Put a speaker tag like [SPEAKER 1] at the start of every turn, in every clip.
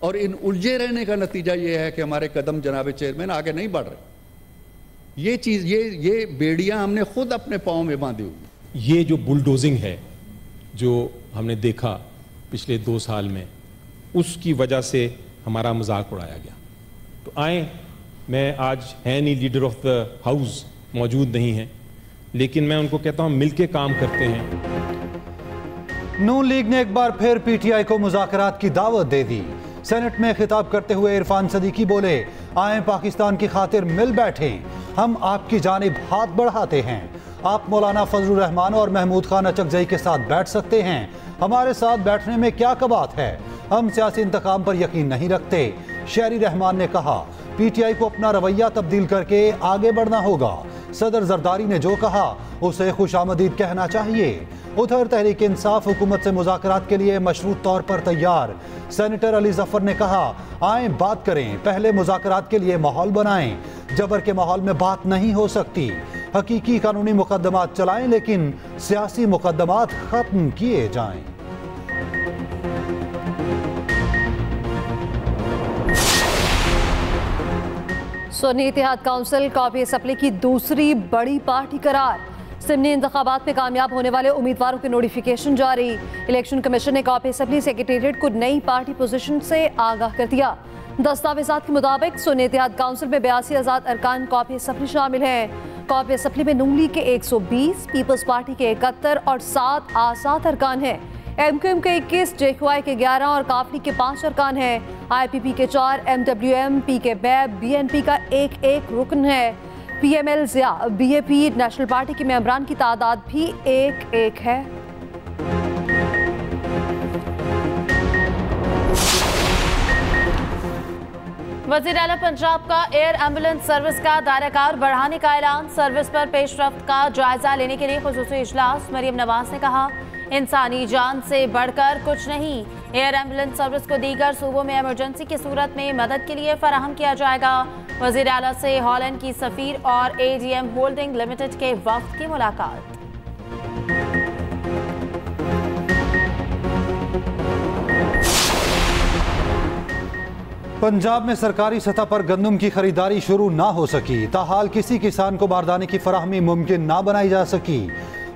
[SPEAKER 1] और इन उलझे रहने का नतीजा ये है कि हमारे कदम जनाब चेयरमैन आगे नहीं बढ़ रहे। ये चीज ये बेड़ियां हमने खुद अपने पांव में बांधी हुई।
[SPEAKER 2] ये जो बुलडोजिंग है जो हमने देखा पिछले 2 साल में, उसकी वजह से हमारा मजाक उड़ाया गया। तो आए, मैं आज है नहीं, लीडर ऑफ द हाउस मौजूद नहीं है, लेकिन मैं उनको कहता हूं मिलके काम करते हैं।
[SPEAKER 3] नून लीग ने एक बार फिर पीटीआई को मुज़ाकरात की दावत दे दी। सेनेट में खिताब करते हुए इरफान सदीकी बोले, आए पाकिस्तान की खातिर मिल बैठे, हम आपकी जानिब हाथ बढ़ाते हैं। आप मौलाना फजलुर रहमान और महमूद खान अचकजई के साथ बैठ सकते हैं, हमारे साथ बैठने में क्या कबात है, हम सियासी इंतकाम पर यकीन नहीं रखते। शहरी रहमान ने कहा, पीटीआई को अपना रवैया तब्दील करके आगे बढ़ना होगा। सदर जरदारी ने जो कहा उसे खुशामदीद कहना चाहिए। उधर तहरीक इंसाफ हुकूमत से मुज़ाकरात के लिए मशरूत तौर पर तैयार। सेनेटर अली जफर ने कहा, आए बात करें, पहले मुज़ाकरात के लिए माहौल बनाएं। जबर के माहौल में बात नहीं हो सकती। हकीकी कानूनी मुकदमात चलाएं, लेकिन सियासी मुकदमात खत्म किए जाएं।
[SPEAKER 4] सुन्नी इत्तेहाद काउंसिल कौमी असम्बली की दूसरी बड़ी पार्टी करार। सिमनी इंतखाबात में कामयाब होने वाले उम्मीदवारों की नोटिफिकेशन जारी। इलेक्शन कमीशन ने कौमी असम्बली सेक्रेटेरिएट को नई पार्टी पोजीशन से आगाह कर दिया। दस्तावेजात के मुताबिक सुन्नी इत्तेहाद काउंसिल में 82 आज़ाद अरकान कौमी असम्बली शामिल हैं। कौमी असम्बली में नून लीग के 120, पीपल्स पार्टी के 71 और 7 आज़ाद अरकान हैं। एमक्यूएम के 21, जेक्यूआई के 11 और काफली के 5 अरकान हैं। आईपीपी के 4, एमडब्ल्यूएम, पीके बैब, बीएनपी का एक रुकन है। PML Zia, BAP, national party के मेंबरान की तादाद भी एक है। वज़ीर आला पंजाब का एयर एम्बुलेंस सर्विस का दायराकार बढ़ाने का ऐलान। सर्विस पर पेशरफ्त का जायजा लेने के लिए खुसूसी इजलास। मरियम नवाज ने कहा, इंसानी जान से बढ़कर कुछ नहीं। एयर एम्बुलेंस सर्विस को दीगर सूबों में इमरजेंसी की सूरत में मदद के लिए फराहम किया जाएगा। वज़ीर आला से हॉलैंड की सफीर और एडीएम होल्डिंग लिमिटेड के वफ्द की मुलाकात।
[SPEAKER 3] पंजाब में सरकारी सतह पर गंदम की खरीदारी शुरू ना हो सकी। ताहाल किसी किसान को बारदाने की फराहमी मुमकिन ना बनाई जा सकी।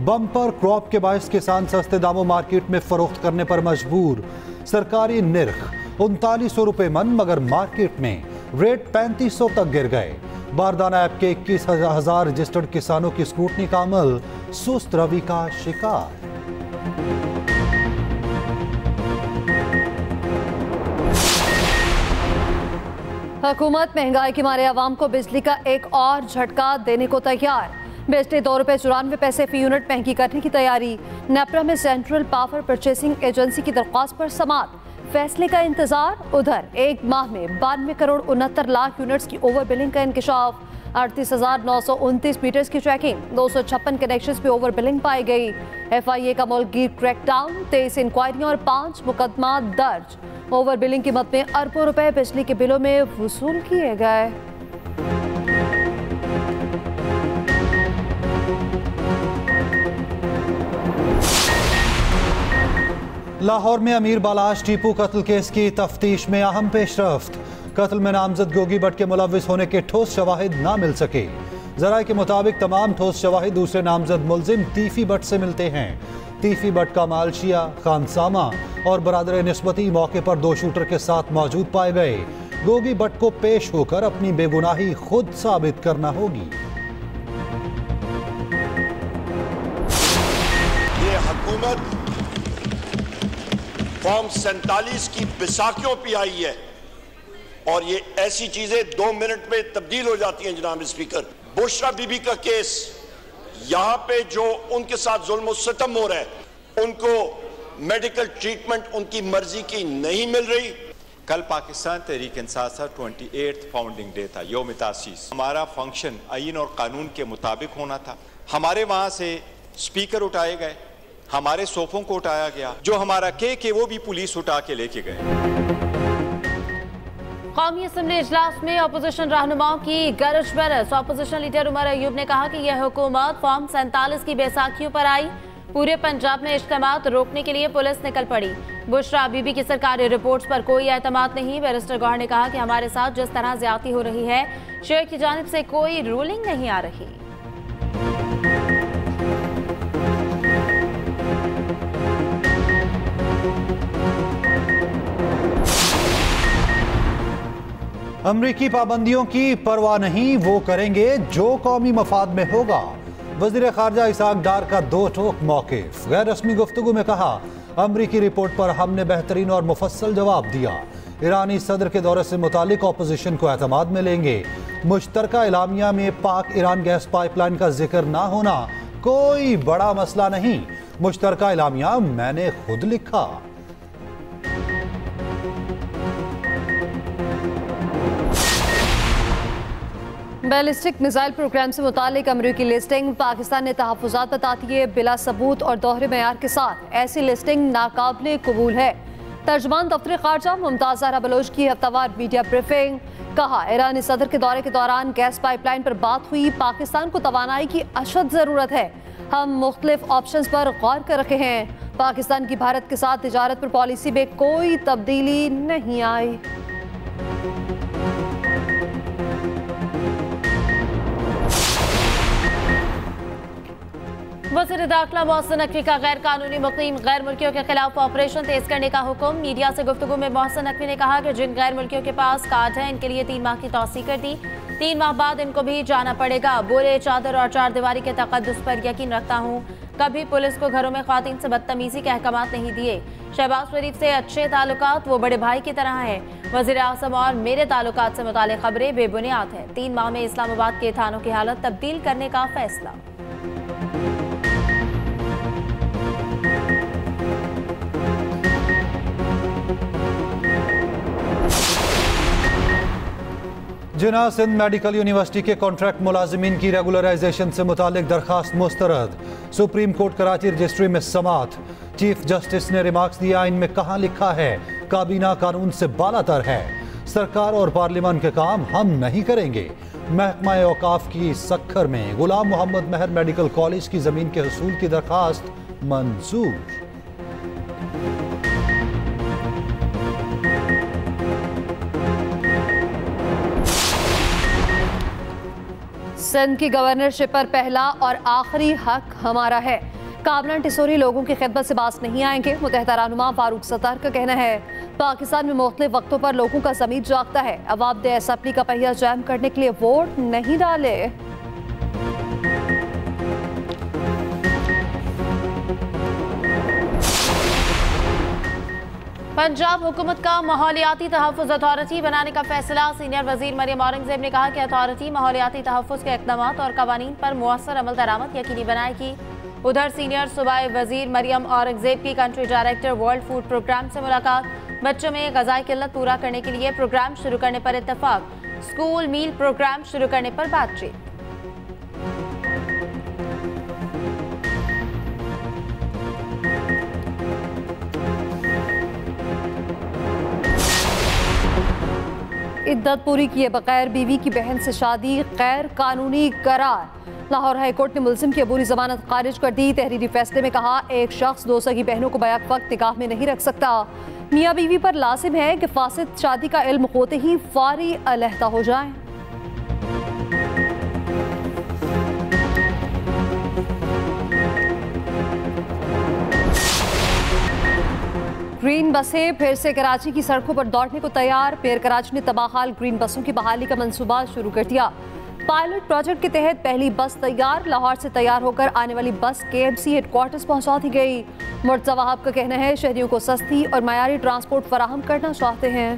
[SPEAKER 3] बम्पर क्रॉप के बायस किसान सस्ते दामों मार्केट में फरोख्त करने पर मजबूर। सरकारी निर्ख 3900 रुपए मन, मगर मार्केट में रेट 3500 तक गिर गए। बारदाना ऐप के 21,000 रजिस्टर्ड किसानों की स्क्रूटनी का अमल सुस्त रवि का शिकार।
[SPEAKER 4] हुकूमत महंगाई के मारे आवाम को बिजली का एक और झटका देने को तैयार। बिजली ₹2.94 फी यूनिट महंगी करने की तैयारी। नेपरा में सेंट्रल पावर परचेसिंग एजेंसी की दरख्वास्त पर समाअत, फैसले का इंतजार। उधर एक माह में 92 करोड़ 69 लाख यूनिट्स की ओवर बिलिंग का इंकशाफ। 38,929 मीटर्स की चेकिंग, 256 कनेक्शंस पे ओवर बिलिंग पाई गई। FIA का मुल्कगीर क्रैकडाउन, 23 इंक्वायरियां और 5 मुकदमा दर्ज। ओवर बिलिंग की मद में अरबों रुपए बिजली के बिलों में वसूल किए गए।
[SPEAKER 3] लाहौर में अमीर बालाश टीपू कत्ल केस की तफ्तीश में अहम पेशरफ्त। कत्ल में नामजद गोगी भट्ट के मुलव्विस होने के ठोस शवाहिद ना मिल सके। जराये के मुताबिक तमाम ठोस शवाहिद दूसरे नामजद मुलजिम तीफी भट्ट से मिलते हैं। तीफी भट्ट का मालशिया, खानसामा और बरादर निस्बती मौके पर 2 शूटर के साथ मौजूद पाए गए। गोगी भट्ट को पेश होकर अपनी बेगुनाही खुद साबित करना होगी।
[SPEAKER 5] ये हुकूमत फॉर्म 47 की बैसाखियों पे आई है और ये ऐसी चीजें 2 मिनट में तब्दील हो जाती हैं। जनाब स्पीकर, बुशरा बीबी का केस, यहां पे जो उनके साथ जुल्म सितम हो रहा है, उनको मेडिकल ट्रीटमेंट उनकी मर्जी की नहीं मिल रही।
[SPEAKER 6] कल पाकिस्तान तहरीक इंसाफ का 28th फाउंडिंग डे था, यौम तासीस। हमारा फंक्शन आईन और कानून के मुताबिक होना था। हमारे वहां से स्पीकर उठाए गए, हमारे सोफों को उठाया गया, जो हमारा के वो भी पुलिस उठा के लेके गए।
[SPEAKER 4] कौमी असम्बली इजलास में अपोजिशन रहनुमाओं की गरज बरस। अपोजिशन लीडर उमर अयूब ने कहा कि यह हुकूमत फॉर्म 47 की बैसाखियों पर आई।
[SPEAKER 7] पूरे पंजाब में इज्तिमात रोकने के लिए पुलिस निकल पड़ी। बुशरा बीबी की सरकारी रिपोर्ट्स पर कोई एतमाद नहीं। बैरिस्टर गौहर ने कहा कि हमारे साथ जिस तरह ज्यादती हो रही है, शेख की जानिब से कोई रूलिंग नहीं आ रही।
[SPEAKER 3] अमरीकी पाबंदियों की परवाह नहीं, वो करेंगे जो कौमी मफाद में होगा। वज़ीर ख़ारजा इसहाक डार का दो टोक मौक़िफ़। गैर रस्मी गुफ्तगू में कहा, अमरीकी रिपोर्ट पर हमने बेहतरीन और मुफस्सल जवाब दिया। ईरानी सदर के दौरे से मुतालिक अपोजिशन को एतमाद में लेंगे। मुश्तरका इलामिया में पाक ईरान गैस पाइपलाइन का जिक्र ना होना कोई बड़ा मसला नहीं। मुश्तरका इलामिया मैंने खुद लिखा।
[SPEAKER 4] बैलिस्टिक मिसाइल प्रोग्राम से मुतालिक अमरीकी लिस्टिंग पाकिस्तान ने तहफ़्फ़ुज़ात बताती है बिला सबूत और दोहरे मेयार के साथ। ऐसी लिस्टिंग नाकाबिले कबूल है। तर्जमान दफ्तर ख़ारजा मुमताज़ ज़हरा बलोच की हफ्तावार मीडिया ब्रीफिंग। कहा, ईरानी सदर के दौरे के दौरान गैस पाइपलाइन पर बात हुई। पाकिस्तान को तवानाई की अशद ज़रूरत है। हम मुख्तलिफ ऑप्शंस पर गौर कर रखे हैं। पाकिस्तान की भारत के साथ तिजारत पर पॉलिसी में कोई तब्दीली नहीं आई।
[SPEAKER 7] वज़ीर दाखिला मोहसिन नकवी का गैर कानूनी मुकीम गैर मुल्कियों के खिलाफ ऑपरेशन तेज करने का हुक्म। मीडिया से गुफ्तगू में मोहसिन नकवी ने कहा कि जिन गैर मुल्कियों के पास कार्ड है, इनके लिए 3 माह की तौसीह कर दी। 3 माह बाद इनको भी जाना पड़ेगा। बोले, चादर और चार दीवारी के तक़द्दुस पर यकीन रखता हूँ। कभी पुलिस को घरों में ख़वातीन से बदतमीजी के अहकामात नहीं दिए। शहबाज शरीफ से अच्छे ताल्लुकात, वो बड़े भाई की तरह है। वज़ीर आज़म और मेरे ताल्लुकात से मुतालिक खबरें बेबुनियाद हैं। 3 माह में इस्लामाबाद के थानों की हालत तब्दील करने का फैसला।
[SPEAKER 3] जिना सिंध मेडिकल यूनिवर्सिटी के कॉन्ट्रैक्ट मुलाजिमीन की रेगुलराइजेशन से मुतालिक दरखास्त मुस्तरद। सुप्रीम कोर्ट कराची रजिस्ट्री में समात। चीफ जस्टिस ने रिमार्क्स दिया, इनमें कहाँ लिखा है काबीना कानून से बालातर है। सरकार और पार्लियामान के काम हम नहीं करेंगे। महकमा औकाफ की सक्खर में गुलाम मोहम्मद महर मेडिकल कॉलेज की जमीन के हसूल की दरखास्त मंजूर।
[SPEAKER 4] सिंध की गवर्नरशिप पर पहला और आखिरी हक हमारा है। काबला टिसोरी लोगों की खिदमत से बाज नहीं आएंगे। मुतहदा रहनुमा फारूक सत्तार का कहना है, पाकिस्तान में मुख्तलिफ वक्तों पर लोगों का ज़मीर जागता है। अवाब दे असम्बली का पहिया जैम करने के लिए वोट नहीं डाले।
[SPEAKER 7] पंजाब हुकूमत का माहौलियाती तहफ़्फ़ुज़ अथॉरिटी बनाने का फैसला। सीनियर वज़ीर मरियम औरंगज़ेब ने कहा कि अथॉरिटी माहौलियाती तहफ़्फ़ुज़ के इक़दामात और क़वानीन पर मुअस्सर अमल दरामद यकीनी बनाएगी। उधर सीनियर सूबाई वज़ीर मरियम औरंगज़ेब की country director world food programme से मुलाकात। बच्चों में ग़ज़ाई किल्लत पूरा करने के लिए प्रोग्राम शुरू करने पर इत्तफ़ाक़। स्कूल मील प्रोग्राम शुरू करने पर बातचीत।
[SPEAKER 4] इद्दत पूरी किए बगैर बीवी की बहन से शादी गैर कानूनी करार। लाहौर हाई कोर्ट ने मुलजिम की अबूरी जमानत खारिज कर दी। तहरीरी फैसले में कहा, एक शख्स 2 सगी बहनों को बैक वक्त निकाह में नहीं रख सकता। मियाँ बीवी पर लाजिम है कि फासिद शादी का इल्म होते ही फौरी अलहदा हो जाए। ग्रीन बसें फिर से कराची की सड़कों पर दौड़ने को तैयार। पेयर कराची ने तबाहाल ग्रीन बसों की बहाली का मंसूबा शुरू कर दिया। पायलट प्रोजेक्ट के तहत पहली बस तैयार। लाहौर से तैयार होकर आने वाली बस KMC हेडक्वार्टर्स पहुंचा दी गई। मुर्तज़ा वहाब का कहना है, शहरियों को सस्ती और मयारी ट्रांसपोर्ट फराहम करना चाहते हैं।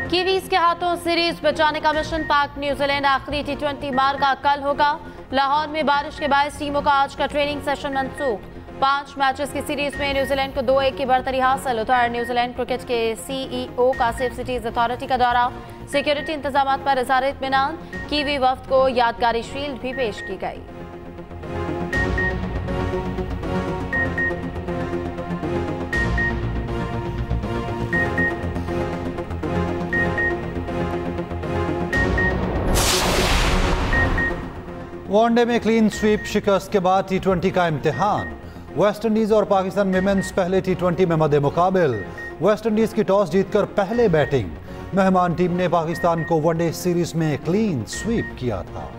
[SPEAKER 7] कीवीज के हाथों सीरीज बचाने का मिशन। पाक न्यूजीलैंड आखिरी T20 मार्का कल होगा। लाहौर में बारिश के बायस टीमों का आज का ट्रेनिंग सेशन मनसूख। 5 मैचेस की सीरीज में न्यूजीलैंड को 2-1 की बढ़तरी हासिल। उधर न्यूजीलैंड क्रिकेट के CEO का सेफ सिटीज अथॉरिटी का दौरा। सिक्योरिटी इंतजाम पर इज़हार इत्मीनान। कीवी वफ्द को यादगारी शील्ड भी पेश की गई।
[SPEAKER 3] वनडे में क्लीन स्वीप शिकस्त के बाद T20 का इम्तिहान। वेस्ट इंडीज और पाकिस्तान विमेंस पहले T20 में मद्दे मुकाबिल। वेस्ट इंडीज की टॉस जीतकर पहले बैटिंग। मेहमान टीम ने पाकिस्तान को वनडे सीरीज में क्लीन स्वीप किया था।